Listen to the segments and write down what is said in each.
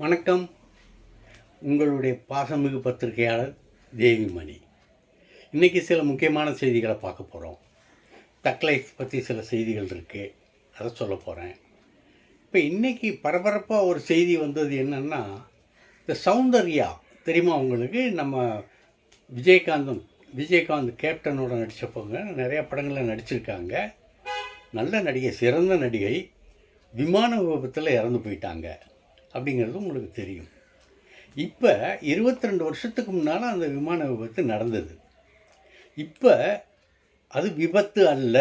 வணக்கம். உங்களுடைய பாசமிகு பத்திரிகையாளர் தேவிமணி. இன்றைக்கி சில முக்கியமான செய்திகளை பார்க்க போகிறோம். தக்லைஃப் பற்றி சில செய்திகள் இருக்குது, அதை சொல்ல போகிறேன். இப்போ இன்றைக்கி பரபரப்பாக ஒரு செய்தி வந்தது என்னென்னா, இந்த சௌந்தர்யா தெரியுமா உங்களுக்கு? நம்ம விஜயகாந்த் கேப்டனோட நடித்தப்போங்க நிறையா படங்களில் நடிச்சிருக்காங்க. நல்ல நடிகை, சிறந்த நடிகை. விமான விபத்தில் இறந்து போயிட்டாங்க அப்படிங்கிறது உங்களுக்கு தெரியும். இப்போ 22 வருஷத்துக்கு முன்னால் அந்த விமான விபத்து நடந்தது. இப்போ அது விபத்து அல்ல,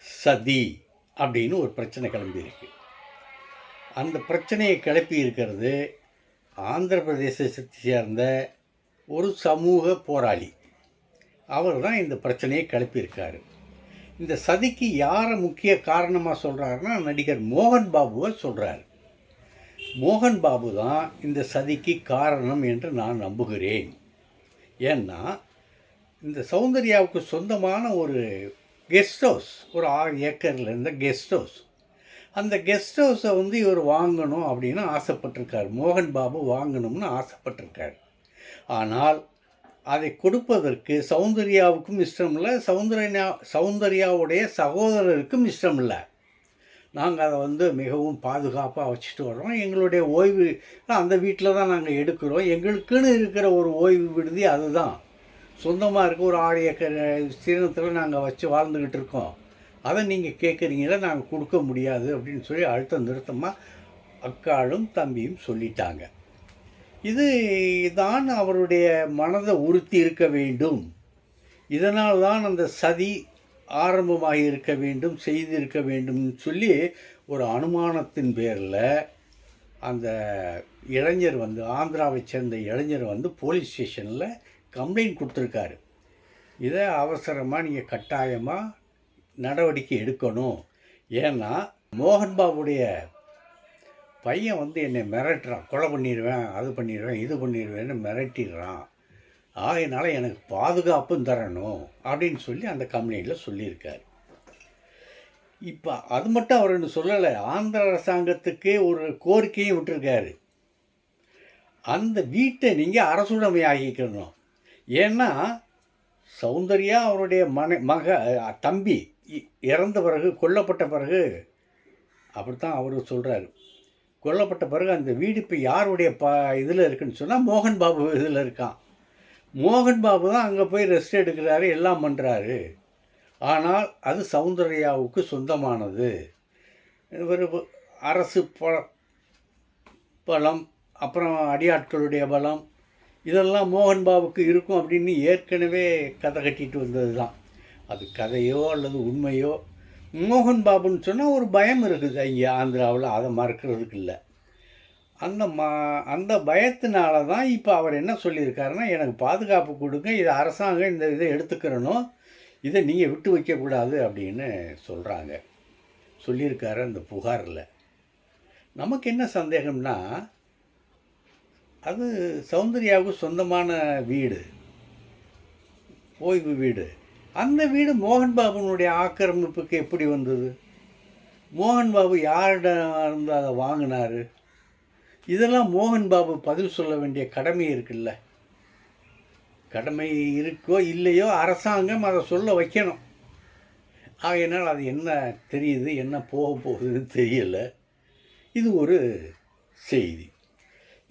சதி அப்படின்னு ஒரு பிரச்சனை கிளம்பியிருக்கு. அந்த பிரச்சனையை கிளப்பி இருக்கிறது ஆந்திர பிரதேசத்தை சேர்ந்த ஒரு சமூக போராளி. அவர் தான் இந்த பிரச்சனையை கிளப்பியிருக்காரு. இந்த சதிக்கு யாரை முக்கிய காரணமாக சொல்கிறாருன்னா, நடிகர் மோகன் பாபுவை சொல்கிறார். மோகன் பாபு தான் இந்த சதிக்கு காரணம் என்று நான் நம்புகிறேன். ஏன்னா, இந்த சௌந்தர்யாவுக்கு சொந்தமான ஒரு கெஸ்ட் ஹவுஸ், ஒரு 6 ஏக்கரில் இருந்த கெஸ்ட் ஹவுஸ், அந்த கெஸ்ட் ஹவுஸை இவர் வாங்கணும் அப்படின்னு ஆசைப்பட்டிருக்கார். மோகன் பாபு வாங்கணும்னு ஆசைப்பட்டிருக்கார். ஆனால் அதை கொடுப்பதற்கு சௌந்தர்யாவுக்கும் இஷ்டம் இல்லை, சௌந்தர்யாவுடைய சகோதரருக்கும் இஷ்டம் இல்லை. நாங்கள் அதை மிகவும் பாதுகாப்பாக வச்சுட்டு வர்றோம். எங்களுடைய ஓய்வு அந்த வீட்டில் தான் நாங்கள் எடுக்கிறோம். எங்களுக்குன்னு இருக்கிற ஒரு ஓய்வு விடுதி அதுதான். சொந்தமாக இருக்க ஒரு 6 ஏக்கர் ஸ்ரீரங்கத்தில் நாங்கள் வச்சு வாழ்ந்துக்கிட்டு இருக்கோம். அதை நீங்கள் கேட்குறீங்களா, நாங்கள் கொடுக்க முடியாது அப்படின்னு சொல்லி அழுத்தம் நிறுத்தமாக அக்காளும் தம்பியும் சொல்லிட்டாங்க. இது தான் அவருடைய மனதை உறுத்தி இருக்க வேண்டும். இதனால் தான் அந்த சதி ஆரம்பமாக இருக்க வேண்டும், செய்திருக்க வேண்டும்னு சொல்லி ஒரு அனுமானத்தின் பேரில் அந்த இளைஞர் ஆந்திராவை சேர்ந்த இளைஞர் போலீஸ் ஸ்டேஷனில் கம்ப்ளைண்ட் கொடுத்துருக்காரு. இதை அவசரமாக நீங்கள் கட்டாயமாக நடவடிக்கை எடுக்கணும். ஏன்னா மோகன் பாபுடைய பையன் என்னை மிரட்டுறான், கொலை பண்ணிடுவேன், அது பண்ணிடுவேன், இது பண்ணிடுவேன்னு மிரட்டிடுறான். ஆகையினால எனக்கு பாதுகாப்பும் தரணும் அப்படின்னு சொல்லி அந்த கம்ப்ளைண்ட்டில் சொல்லியிருக்கார். இப்போ அது மட்டும் அவர் என்ன சொல்லலை, ஆந்திர அரசாங்கத்துக்கு ஒரு கோரிக்கையும் விட்டுருக்காரு. அந்த வீட்டை நீங்கள் அரசுடைமை ஆகிக்கணும். ஏன்னா சௌந்தர்யா அவருடைய தம்பி இறந்த பிறகு, கொல்லப்பட்ட பிறகு, அப்படித்தான் அவர் சொல்கிறாரு, கொல்லப்பட்ட பிறகு அந்த வீடு இப்போ யாருடைய இதில் இருக்குதுன்னு சொன்னால் மோகன் பாபு இதில் இருக்கான். மோகன் பாபு தான் அங்கே போய் ரெஸ்ட் எடுக்கிறாரு, எல்லாம் பண்ணுறாரு. ஆனால் அது சௌந்தர்யாவுக்கு சொந்தமானது. ஒரு அரசு பலம், அப்புறம் அடியாட்களுடைய பலம், இதெல்லாம் மோகன் பாபுக்கு இருக்கும் அப்படின்னு ஏற்கனவே கதை கட்டிட்டு வந்தது தான். அது கதையோ அல்லது உண்மையோ, மோகன் பாபுன்னு சொன்னால் ஒரு பயம் இருக்குது இங்கே ஆந்திராவில், அதை மறக்கிறதுக்கு இல்லை. அந்த பயத்தினால தான் இப்போ அவர் என்ன சொல்லியிருக்காருன்னா, எனக்கு பாதுகாப்பு கொடுங்க, இதை அரசாங்கம் இந்த இதை எடுத்துக்கிறணும், இதை நீங்கள் விட்டு வைக்கக்கூடாது அப்படின்னு சொல்லியிருக்காரு அந்த புகாரில். நமக்கு என்ன சந்தேகம்னா, அது சௌந்தர்யாவுக்கு சொந்தமான வீடு, ஓய்வு வீடு. அந்த வீடு மோகன் பாபுனுடைய ஆக்கிரமிப்புக்கு எப்படி வந்தது? மோகன் பாபு யாரிடம் இருந்து அதை வாங்கினார்? இதெல்லாம் மோகன் பாபு பதில் சொல்ல வேண்டிய கடமை இருக்குல்ல. கடமை இருக்கோ இல்லையோ அரசாங்கம் அதை சொல்ல வைக்கணும். ஆகையினால் அது என்ன தெரியுது, என்ன போக போகுதுன்னு தெரியலை. இது ஒரு செய்தி.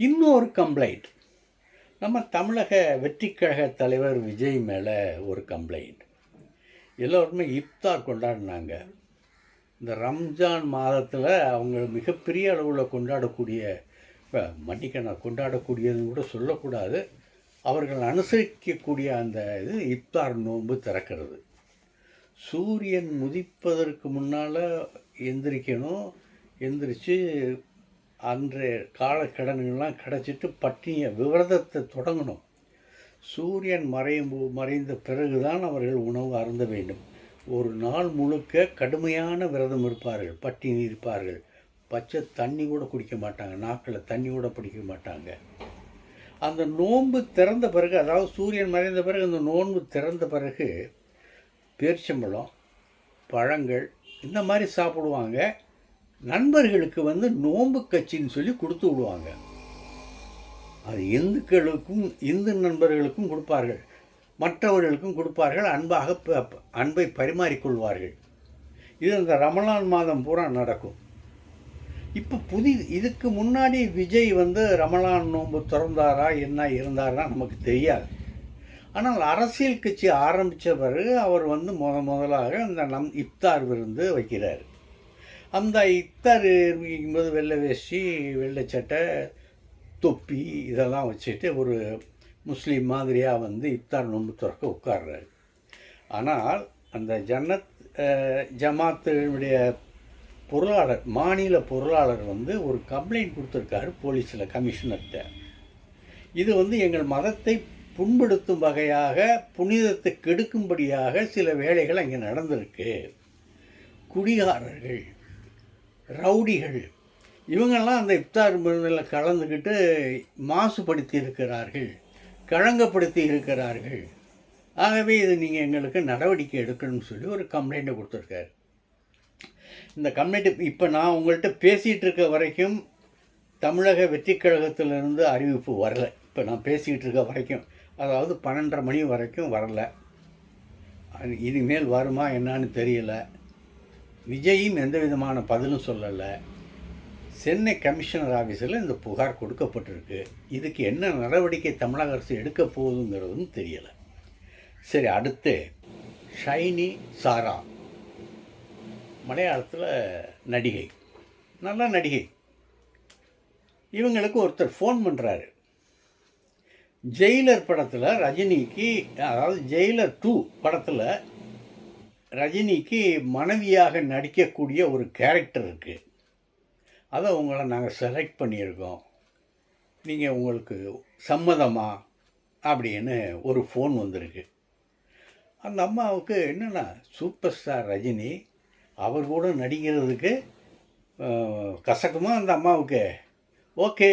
இன்னொரு கம்ப்ளைண்ட், நம்ம தமிழக வெற்றிக்கழக தலைவர் விஜய் மேலே ஒரு கம்ப்ளைண்ட். எல்லோருமே இஃப்தார் கொண்டாடினாங்க. இந்த ரம்ஜான் மாதத்தில் அவங்க மிகப்பெரிய அளவில் கொண்டாடக்கூடியதுன்னு கூட சொல்லக்கூடாது, அவர்கள் அனுசரிக்கக்கூடிய அந்த இது இஃப்தார் நோன்பு திறக்கிறது. சூரியன் உதிப்பதற்கு முன்னால் எந்திரிக்கணும், எந்திரிச்சு அன்றைய காலக்கடன்கள்லாம் கிடச்சிட்டு விரதத்தை தொடங்கணும். சூரியன் மறைந்த பிறகுதான் அவர்கள் உணவு அருந்த வேண்டும். ஒரு நாள் முழுக்க கடுமையான விரதம் இருப்பார்கள், பட்டினி இருப்பார்கள், பச்சை தண்ணி கூட குடிக்க மாட்டாங்க, நாக்கில் தண்ணி கூட பிடிக்க மாட்டாங்க. அந்த நோன்பு திறந்த பிறகு, அதாவது சூரியன் மறைந்த பிறகு அந்த நோன்பு திறந்த பிறகு பேரிச்சம்பழம், பழங்கள் இந்த மாதிரி சாப்பிடுவாங்க. நண்பர்களுக்கு நோன்பு கட்சின்னு சொல்லி கொடுத்து விடுவாங்க. அது இந்துக்களுக்கும் இந்து நண்பர்களுக்கும் கொடுப்பார்கள், மற்றவர்களுக்கும் கொடுப்பார்கள். அன்பை பரிமாறிக்கொள்வார்கள். இது அந்த ரமலான் மாதம் பூரா நடக்கும். இப்போ இதுக்கு முன்னாடி விஜய் ரமலான் நோன்பு திறந்தாரா என்ன இருந்தாரா நமக்கு தெரியாது. ஆனால் அரசியல் கட்சி ஆரம்பித்த பிறகு அவர் முதலாக அந்த இஃப்தார் விருந்து வைக்கிறார். அந்த இஃப்தார் வைக்கும்போது வெள்ளை வேஷ்டி, வெள்ளை சட்டை, தொப்பி இதெல்லாம் வச்சுட்டு ஒரு முஸ்லீம் மாதிரியாக இஃப்தார் நோன்பு திறக்க உட்கார்றாரு. ஆனால் அந்த ஜமாத்துடைய பொருளாளர், மாநில பொருளாளர் ஒரு கம்ப்ளைண்ட் கொடுத்துருக்காரு போலீஸில், கமிஷனர்கிட்ட. இது எங்கள் மதத்தை புண்படுத்தும் வகையாக, புனிதத்தை கெடுக்கும்படியாக சில வேலைகள் அங்கே நடந்திருக்கு. குடிகாரர்கள், ரவுடிகள் இவங்கெல்லாம் அந்த இஃப்தார் விருந்தில் கலந்துக்கிட்டு மாசுபடுத்தி இருக்கிறார்கள், களங்கப்படுத்தி இருக்கிறார்கள். ஆகவே இது நீங்கள் எங்களுக்கு நடவடிக்கை எடுக்கணும்னு சொல்லி ஒரு கம்ப்ளைண்ட்டை கொடுத்துருக்காரு. இந்த கம்ப்ளைண்ட்டு இப்போ நான் உங்கள்கிட்ட பேசிகிட்டு இருக்க வரைக்கும் தமிழக வெற்றி கழகத்திலிருந்து அறிவிப்பு வரலை. இப்போ நான் பேசிக்கிட்டு இருக்க வரைக்கும், அதாவது 12:30 மணி வரைக்கும் வரல. இனிமேல் வருமா என்னான்னு தெரியல. விஜயும் எந்த விதமான பதிலும் சொல்லலை. சென்னை கமிஷனர் ஆஃபீஸில் இந்த புகார் கொடுக்கப்பட்டிருக்கு. இதுக்கு என்ன நடவடிக்கை தமிழக அரசு எடுக்க போகுதுங்கிறதும் தெரியலை. சரி, அடுத்து ஷைனி சாரா, மலையாளத்தில் நடிகை, நல்ல நடிகை. இவங்களுக்கு ஒருத்தர் ஃபோன் பண்ணுறாரு. ஜெயிலர் படத்தில் ரஜினிக்கு, அதாவது ஜெயிலர் 2 படத்தில் ரஜினிக்கு மனைவியாக நடிக்கக்கூடிய ஒரு கேரக்டர் இருக்குது. அதை உங்களை நாங்கள் செலக்ட் பண்ணியிருக்கோம், நீங்கள் உங்களுக்கு சம்மதமா அப்படின்னு ஒரு ஃபோன் வந்திருக்கு. அந்த அம்மாவுக்கு என்னென்னா, சூப்பர் ஸ்டார் ரஜினி, அவர் கூட நடிக்கிறதுக்கு கசக்குமா அந்த அம்மாவுக்கு? ஓகே,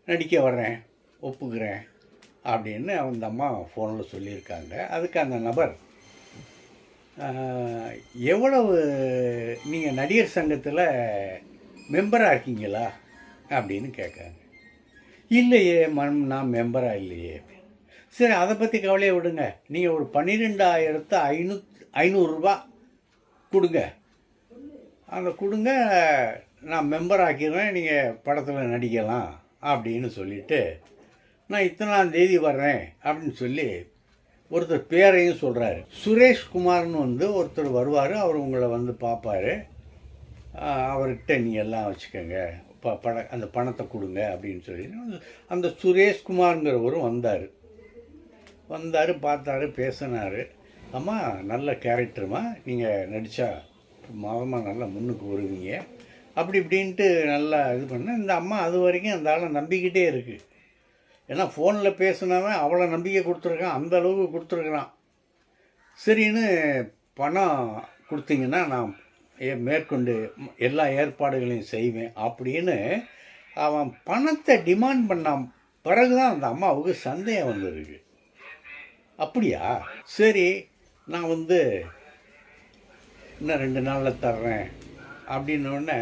நடிக்க வர்றேன், ஒப்புக்கிறேன் அப்படின்னு அந்த அம்மா ஃபோனில் சொல்லியிருக்காங்க. அதுக்கு அந்த நபர், எவ்வளவு நீங்கள் நடிகர் சங்கத்தில் மெம்பராக இருக்கீங்களா அப்படின்னு கேட்காங்க. இல்லையே நான் மெம்பராக இல்லையே. சரி, அதை பற்றி கவலையை விடுங்க, நீங்கள் ஒரு 12,500 ரூபா கொடுங்க, அந்த கொடுங்க, நான் மெம்பர் ஆக்கிடுவேன், நீங்கள் படத்தில் நடிக்கலாம் அப்படின்னு சொல்லிவிட்டு, நான் இத்தனாம் தேதி வர்றேன் அப்படின்னு சொல்லி ஒருத்தர் பேரையும் சொல்கிறாரு. சுரேஷ்குமார்னு ஒருத்தர் வருவார். அவர் உங்களை பார்ப்பார். அவர்கிட்ட நீங்கள் எல்லாம் வச்சுக்கோங்க, அந்த பணத்தை கொடுங்க அப்படின்னு சொல்லி அந்த சுரேஷ்குமாருங்கிறவரும் வந்தார், பார்த்தாரு, பேசினார். அம்மா நல்ல கேரக்டருமா, நீங்கள் நடித்தா மாதமாக நல்லா முன்னுக்கு வருவீங்க அப்படி இப்படின்ட்டு நல்லா இது பண்ண. இந்த அம்மா அது வரைக்கும் அந்த ஆளை நம்பிக்கிட்டே இருக்குது. ஏன்னா ஃபோனில் பேசினவன் அவ்வளோ நம்பிக்கை கொடுத்துருக்கான், அந்த அளவுக்கு கொடுத்துருக்குறான். சரின்னு பணம் கொடுத்தீங்கன்னா நான் மேற்கொண்டு எல்லா ஏற்பாடுகளையும் செய்வேன் அப்படின்னு அவன் பணத்தை டிமாண்ட் பண்ண பிறகு தான் அந்த அம்மாவுக்கு சந்தேகம் வந்துருக்கு. அப்படியா, சரி, நான் இன்னும் 2 நாளில் தர்றேன் அப்படின்னோடனே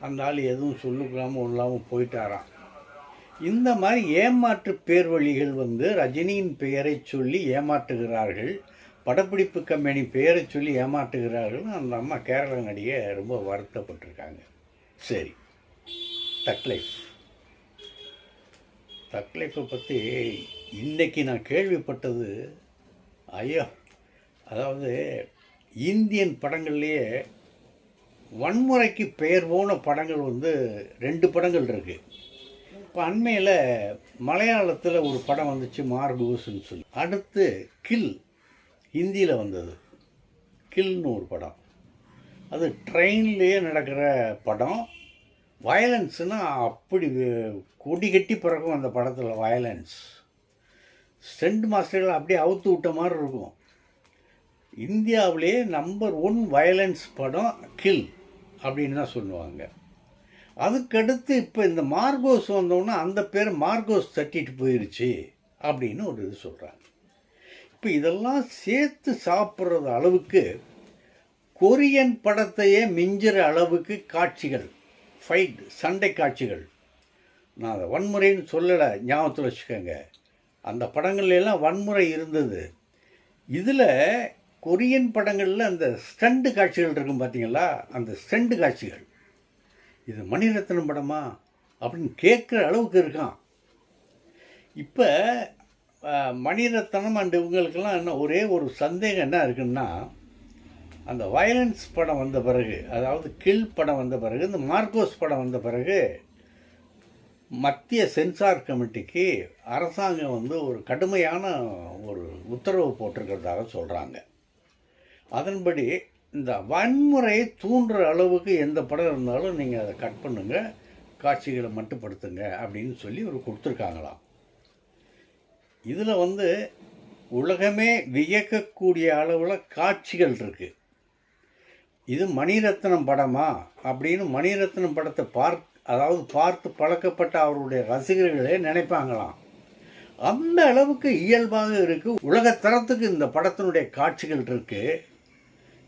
அந்த ஆள் எதுவும் சொல்லிக்காமல் இல்லாமல் போயிட்டாராம். இந்த மாதிரி ஏமாற்று பேர் வழிகள் ரஜினியின் பெயரை சொல்லி ஏமாற்றுகிறார்கள், படப்பிடிப்பு கம்பெனி பெயரை சொல்லி ஏமாற்றுகிறார்கள். அந்த அம்மா கேரள நடிகை ரொம்ப வருத்தப்பட்டிருக்காங்க. சரி, தக் லைஃப்பை பற்றி இன்றைக்கி நான் கேள்விப்பட்டது, ஐயோ, அதாவது இந்தியன் படங்கள்லேயே வன்முறைக்கு பெயர் போன படங்கள் 2 படங்கள் இருக்குது. இப்போ அண்மையில் மலையாளத்தில் ஒரு படம் வந்துச்சு, மார்கோஸ்ன்னு சொல்லி. அடுத்து கில், ஹிந்தியில் வந்தது, கில்னு ஒரு படம். அது ட்ரெயின்லேயே நடக்கிற படம். வயலன்ஸுனால் அப்படி கொடி கட்டி பிறக்கும் அந்த படத்தில். வயலன்ஸ் ஸ்டண்ட் மாஸ்டர்கள் அப்படியே அவுத்து விட்ட மாதிரி இருக்கும். இந்தியாவிலேயே நம்பர் 1 வயலன்ஸ் படம் கில் அப்படின்னு தான் சொல்லுவாங்க. அதுக்கடுத்து இப்போ இந்த மார்கோஸ் வந்தோன்னா அந்த பேர் மார்கோஸ் தட்டிட்டு போயிடுச்சு அப்படின்னு ஒரு இது சொல்கிறாங்க. இப்போ இதெல்லாம் சேர்த்து சாப்பிட்றது அளவுக்கு கொரியன் படத்தையே மிஞ்சுற அளவுக்கு காட்சிகள், ஃபைட், சண்டை காட்சிகள் நான் அதை வன்முறைன்னு சொல்லலை, ஞாபகத்தில் வச்சுக்கோங்க. அந்த படங்கள்ல எல்லாம் வன்முறை இருந்தது. இதில் கொரியன் படங்களில் அந்த ஸ்டண்டு காட்சிகள் இருக்கும் பார்த்தீங்களா, அந்த ஸ்டண்டு காட்சிகள் இது மணிரத்னம் படமா அப்படின்னு கேட்குற அளவுக்கு இருக்கான். இப்போ மணிரத்னம் அண்ட் இவங்களுக்கெல்லாம் என்ன ஒரே ஒரு சந்தேகம் என்ன இருக்குன்னா, அந்த வயலன்ஸ் படம் வந்த பிறகு, அதாவது கில் படம் வந்த பிறகு, இந்த மார்க்கோஸ் படம் வந்த பிறகு மத்திய சென்சார் கமிட்டிக்கு அரசாங்கம் ஒரு கடுமையான ஒரு உத்தரவு போட்டிருக்கிறதாக சொல்கிறாங்க. அதன்படி இந்த வன்முறையை தூண்டுற அளவுக்கு எந்த படம் இருந்தாலும் நீங்கள் அதை கட் பண்ணுங்கள், காட்சிகளை மட்டுப்படுத்துங்க அப்படின்னு சொல்லி கொடுத்துருக்காங்களாம். இதில் உலகமே வியக்கக்கூடிய அளவில் காட்சிகள் இருக்குது. இது மணிரத்னம் படமா அப்படின்னு மணிரத்னம் படத்தை பார்த்து பழக்கப்பட்ட அவருடைய ரசிகர்களே நினைப்பாங்களாம். அந்த அளவுக்கு இயல்பாக இருக்குது, உலகத்தரத்துக்கு இந்த படத்தினுடைய காட்சிகள் இருக்குது.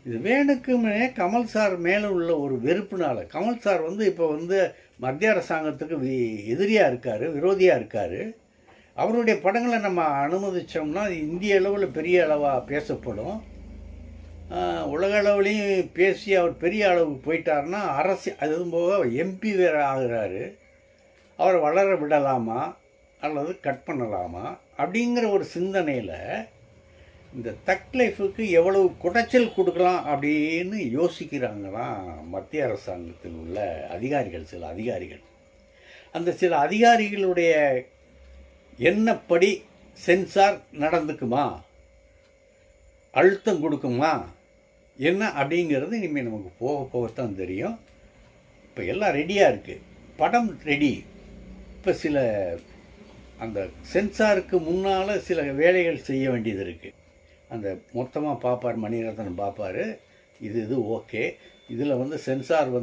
இது வேணுக்குமே கமல் சார் மேலே உள்ள ஒரு வெறுப்புனால, கமல் சார் இப்போ மத்திய அரசாங்கத்துக்கு எதிரியாக இருக்கார், விரோதியாக இருக்கார். அவருடைய படங்களை நம்ம அனுமதித்தோம்னா இந்திய அளவில் பெரிய அளவாக பேசப்படும், உலக அளவுலேயும் பேசி அவர் பெரிய அளவுக்கு போயிட்டார்னா அதுவும் போக எம்பி வேறு ஆகிறாரு, அவரை வளர விடலாமா அல்லது கட் பண்ணலாமா அப்படிங்கிற ஒரு சிந்தனையில் இந்த தக் லைஃபுக்கு எவ்வளவு குடைச்சல் கொடுக்கலாம் அப்படின்னு யோசிக்கிறாங்களாம் மத்திய அரசாங்கத்தில் உள்ள அதிகாரிகள். சில அதிகாரிகள், அந்த சில அதிகாரிகளுடைய எண்ணப்படி சென்சார் நடந்துக்குமா, அழுத்தம் கொடுக்குமா என்ன அப்படிங்கிறது இனிமேல் நமக்கு போக போகத்தான் தெரியும். இப்போ எல்லாம் ரெடியாக இருக்குது, படம் ரெடி. இப்போ சில அந்த சென்சாருக்கு முன்னால் சில வேலைகள் செய்ய வேண்டியது இருக்குது. அந்த மொத்தமாக பார்ப்பார், மணிரத்னம் பார்ப்பார், இது ஓகே, இதில் சென்சார்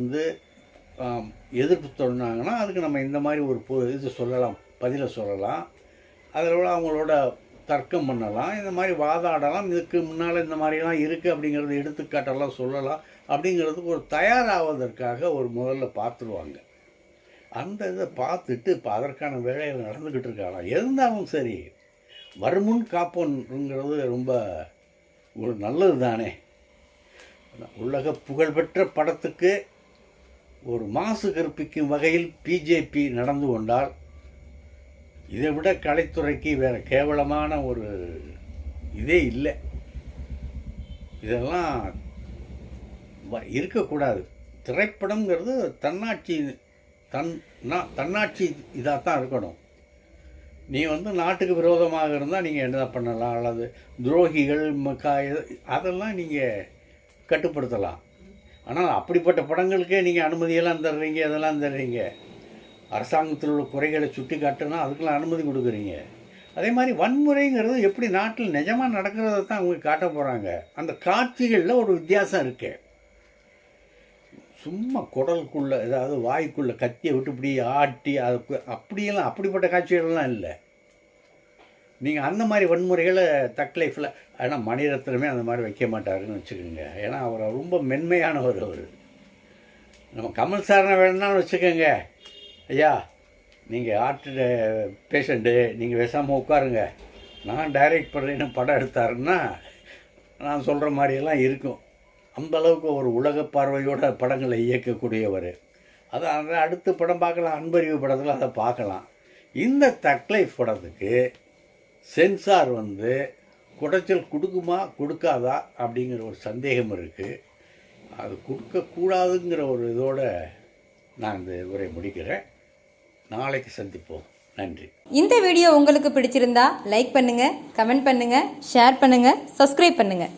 எதிர்ப்பு சொன்னாங்கன்னா அதுக்கு நம்ம இந்த மாதிரி ஒரு இது சொல்லலாம், பதிலை சொல்லலாம், அதில் அவங்களோட தர்க்கம் பண்ணலாம், இந்த மாதிரி வாதாடலாம், இதுக்கு முன்னால் இந்த மாதிரிலாம் இருக்குது அப்படிங்கிறத எடுத்துக்காட்டெல்லாம் சொல்லலாம். அப்படிங்கிறதுக்கு ஒரு தயாராவதற்காக முதல்ல பார்த்துருவாங்க. அந்த இதை பார்த்துட்டு இப்போ அதற்கான வேலைகள் நடந்துக்கிட்டு இருக்காங்க. இருந்தாலும் சரி, வருமுன் காப்போன்ங்கிறது ரொம்ப ஒரு நல்லது தானே. உலக புகழ்பெற்ற படத்துக்கு ஒரு மாசு கற்பிக்கும் வகையில் பிஜேபி நடந்து கொண்டால் இதை விட கலைத்துறைக்கு வேறு கேவலமான ஒரு இதே இல்லை. இதெல்லாம் இருக்கக்கூடாது. திரைப்படங்கிறது தன்னாட்சி இதாக தான் இருக்கணும். நீ நாட்டுக்கு விரோதமாக இருந்தால் நீங்கள் என்ன பண்ணலாம், அல்லது துரோகிகள் அதெல்லாம் நீங்கள் கட்டுப்படுத்தலாம். ஆனால் அப்படிப்பட்ட படங்களுக்கே நீங்கள் அனுமதியெல்லாம் தர்றீங்க, அதெல்லாம் தர்றீங்க. அரசாங்கத்தில் உள்ள குறைகளை சுட்டி காட்டுனா அதுக்கெல்லாம் அனுமதி கொடுக்குறீங்க. அதே மாதிரி வன்முறைங்கிறது எப்படி நாட்டில் நிஜமாக நடக்கிறத தான் அவங்க காட்ட போகிறாங்க. அந்த காட்சிகளில் ஒரு வித்தியாசம் இருக்கு. சும்மா குடலுக்குள்ளே ஏதாவது வாய்க்குள்ளே கத்தியை விட்டு இப்படி ஆட்டி அப்படியெல்லாம் அப்படிப்பட்ட காட்சிகள்லாம் இல்லை. நீங்கள் அந்த மாதிரி வன்முறைகளை தக் லைஃப்பில், ஆனால் மணிரத்னமே அந்த மாதிரி வைக்க மாட்டாருன்னு வச்சுக்கோங்க. ஏன்னா அவரை ரொம்ப மென்மையானவர். அவர் நம்ம கமல் சாரனை வேணும்னாலும் வச்சுக்கோங்க, ஐயா நீங்கள் ஹார்ட் பேஷண்ட்டு, நீங்கள் பேசாமல் உட்காருங்க, நான் டைரக்ட் பண்ணுறேன்னு படம் எடுத்தாருன்னா நான் சொல்கிற மாதிரியெல்லாம் இருக்கும். அந்தளவுக்கு ஒரு உலக பார்வையோட படங்களை இயக்கக்கூடியவர். அதை அடுத்த படம் பார்க்கலாம், அன்பறிவு படத்தில் அதை பார்க்கலாம். இந்த தக் லைஃப் படத்துக்கு சென்சார் குடைச்சல் கொடுக்குமா கொடுக்காதா அப்படிங்கிற ஒரு சந்தேகம் இருக்குது. அது கொடுக்கக்கூடாதுங்கிற ஒரு இதோடு நான் இந்த உரை முடிக்கிறேன். நாளைக்கு சந்திப்போம். நன்றி. இந்த வீடியோ உங்களுக்கு பிடிச்சிருந்தா லைக் பண்ணுங்கள், கமெண்ட் பண்ணுங்கள், ஷேர் பண்ணுங்கள், சப்ஸ்கிரைப் பண்ணுங்கள்.